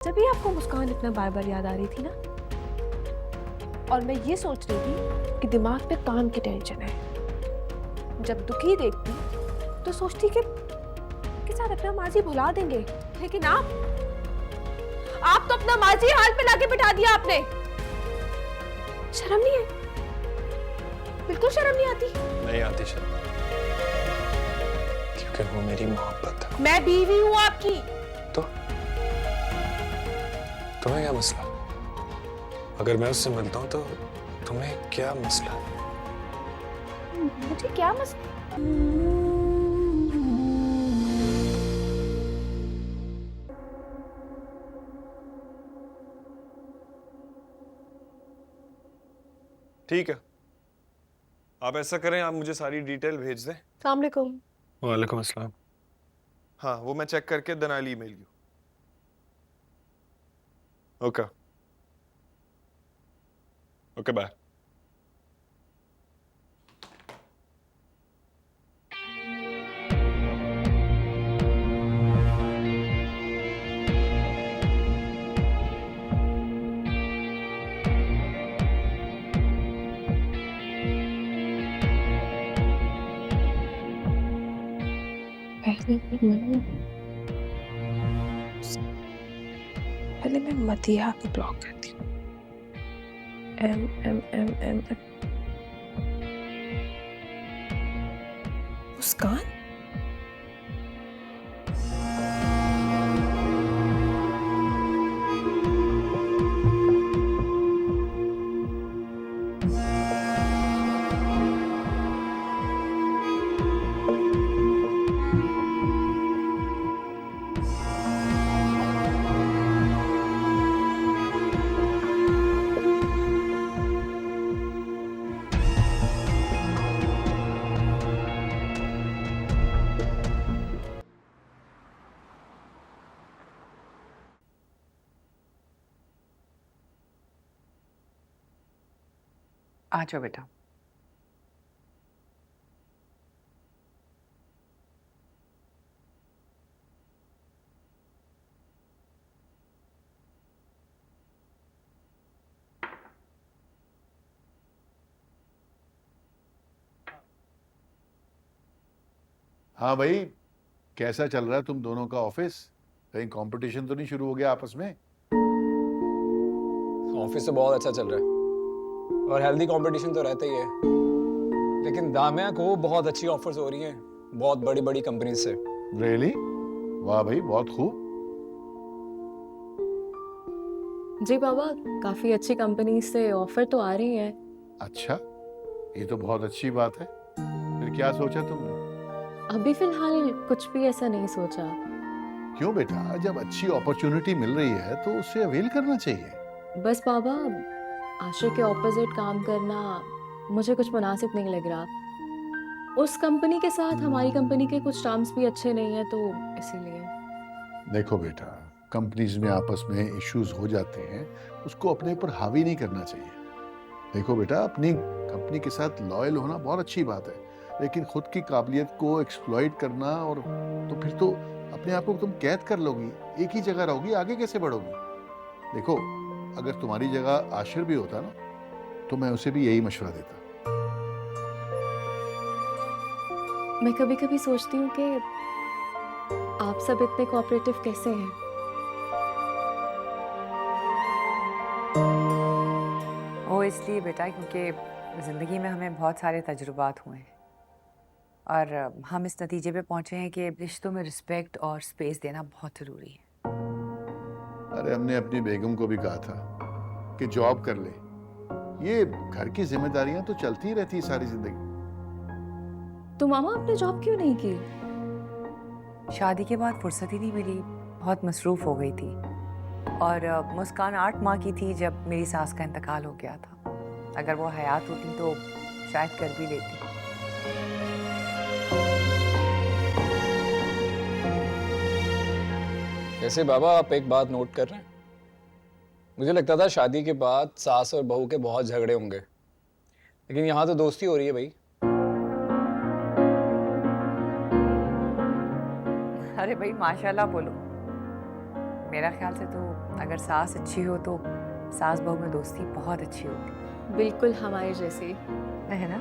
तभी आपको मुस्कान इतना बार बार याद आ रही थी ना। और मैं ये सोच रही थी कि दिमाग पे काम की टेंशन है। जब दुखी देखती तो सोचती कि शायद अपना माजी भुला देंगे, लेकिन आप तो अपना माजी हाल पे लाके बिठा दिया आपने। शर्म नहीं है? बिल्कुल शर्म नहीं आती? नहीं आती शर्म, क्योंकि वो मेरी मोहब्बत है। मैं बीवी हूँ आपकी। तो तुम्हें क्या मसला? अगर मैं उससे मिलता हूँ तो तुम्हें क्या मसला? मुझे क्या मसला? ठीक है, आप ऐसा करें, आप मुझे सारी डिटेल भेज दें। अस्सलाम वालेकुम। वालेकुम अस्सलाम। हाँ, वो मैं चेक करके then I email you. Okay okay bye. पहले मैं मदिया को ब्लॉक करती हूँ। एम एम एम एम एम। मुस्कान? आ जाओ बेटा। हाँ भाई, कैसा चल रहा है तुम दोनों का ऑफिस? कहीं कंपटीशन तो नहीं शुरू हो गया आपस में? ऑफिस तो बहुत अच्छा चल रहा है और हेल्दी कंपटीशन तो रहता ही है, लेकिन दामिया को बहुत अच्छी ऑफर्स हो रही हैं बहुत बड़ी बड़ी कंपनी से। रियली? वाह भाई, बहुत खूब। जी बाबा, काफी अच्छी कंपनी से ऑफर तो आ रही है। अच्छा, ये तो बहुत अच्छी बात है। फिर क्या सोचा तुमने? अभी फिलहाल कुछ भी ऐसा नहीं सोचा। क्यों बेटा, जब अच्छी अपॉर्चुनिटी मिल रही है तो उससे अवेल करना चाहिए। बस बाबा, आशिक के ऑपोजिट काम करना मुझे कुछ मुनासिब नहीं लग रहा। उस कंपनी के साथ हमारी कंपनी के कुछ टर्म्स भी अच्छे नहीं है, तो इसीलिए। देखो बेटा, कंपनीज में आपस में इश्यूज हो जाते हैं, उसको अपने ऊपर हावी नहीं करना चाहिए। देखो बेटा, अपनी कंपनी के साथ लॉयल होना बहुत अच्छी बात है, लेकिन खुद की काबिलियत को एक्सप्लॉइट करना और तो फिर तो अपने आप को तुम कैद कर लोगी, एक ही जगह रहोगी, आगे कैसे बढ़ोगी? देखो, अगर तुम्हारी जगह आशिर भी होता ना तो मैं उसे भी यही मशवरा देता। मैं कभी कभी सोचती हूँ कि आप सब इतने कोऑपरेटिव कैसे हैं। वो इसलिए बेटा क्योंकि ज़िंदगी में हमें बहुत सारे तजुर्बात हुए हैं और हम इस नतीजे पे पहुंचे हैं कि रिश्तों में रिस्पेक्ट और स्पेस देना बहुत ज़रूरी है। अरे हमने अपनी बेगम को भी कहा था कि जॉब कर ले, ये घर की जिम्मेदारियां तो चलती ही रहती है सारी जिंदगी। तो मामा, आपने जॉब क्यों नहीं की? शादी के बाद फुर्सत ही नहीं मिली, बहुत मसरूफ़ हो गई थी। और मुस्कान 8 माह की थी जब मेरी सास का इंतकाल हो गया था। अगर वो हयात होती तो शायद कर भी लेती। वैसे बाबा, आप एक बात नोट कर रहे हैं? मुझे लगता था शादी के बाद सास और बहू के बहुत झगड़े होंगे, लेकिन यहाँ तो दोस्ती हो रही है भाई। अरे भाई माशाल्लाह बोलो। मेरा ख्याल से तो अगर सास अच्छी हो तो सास बहू में दोस्ती बहुत अच्छी होती बिल्कुल हमारे जैसे। है ना?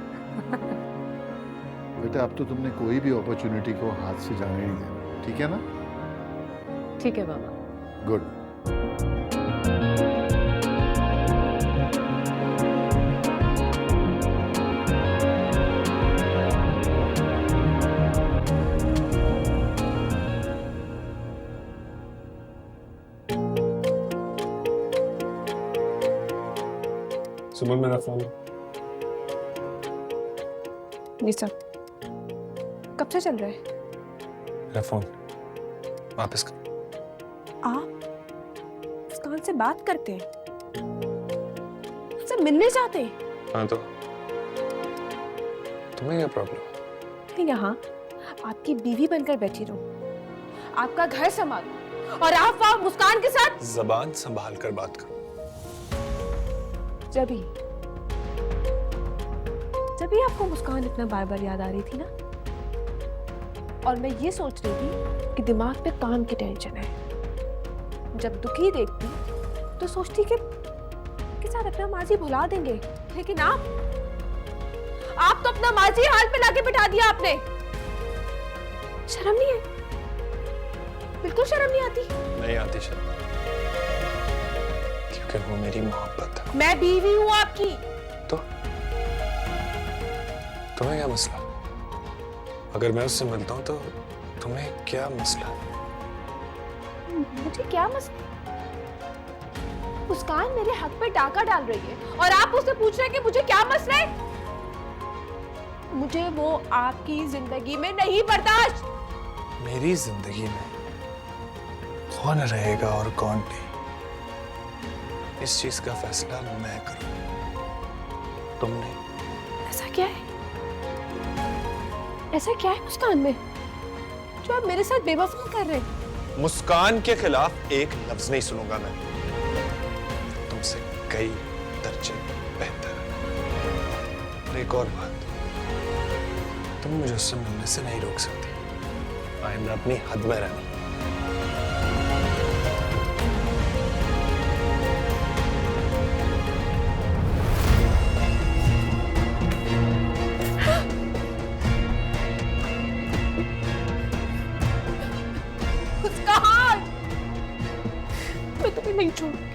बेटा अब तो तुमने कोई भी अपॉर्चुनिटी को हाथ से जाने नहीं देना, ठीक है ना? ठीक है बाबा। गुड। सुमन मेरा फोन। ये सब कब से चल रहा है? मेरा फोन वापस कर। आप मुस्कान से बात करते हैं, उससे मिलने जाते हैं। हाँ तो तुम्हें क्या प्रॉब्लम? मैं यहाँ आपकी बीवी बनकर बैठी रहूं, आपका घर संभालूं और आप वहाँ मुस्कान के साथ। जबान संभाल कर बात करो। जब आपको मुस्कान इतना बार बार याद आ रही थी ना, और मैं ये सोच रही थी कि दिमाग पे काम की टेंशन है। जब दुखी देखती तो सोचती कि शायद अपना माजी भुला देंगे, लेकिन आप तो अपना माजी हाल पे लाके बिठा दिया आपने। शर्म नहीं है? बिल्कुल शर्म नहीं आती? नहीं आती शर्म, क्योंकि वो मेरी मोहब्बत है। मैं बीवी हूँ आपकी। तो तुम्हें क्या मसला? अगर मैं उससे मिलता हूँ तो तुम्हें क्या मसला? मुझे क्या मसला? मुस्कान मेरे हक पे डाका डाल रही है और आप उससे पूछ रहे हैं कि मुझे क्या मसला है? मुझे वो आपकी जिंदगी में नहीं बर्दाश्त। मेरी जिंदगी में कौन रहेगा और कौन नहीं, इस चीज का फैसला मैं करूं, तुम नहीं। ऐसा क्या है? ऐसा क्या है मुस्कान में जो आप मेरे साथ बेवफा कर रहे हैं? मुस्कान के खिलाफ एक लफ्ज नहीं सुनूंगा मैं। तुमसे कई दर्जे बेहतर है। और एक और बात, तुम मुझे उससे मिलने से नहीं रोक सकती। आइंदा अपनी हद में रहना। मुस्कान, मैं तुम्हें नहीं छोड़ूंगी।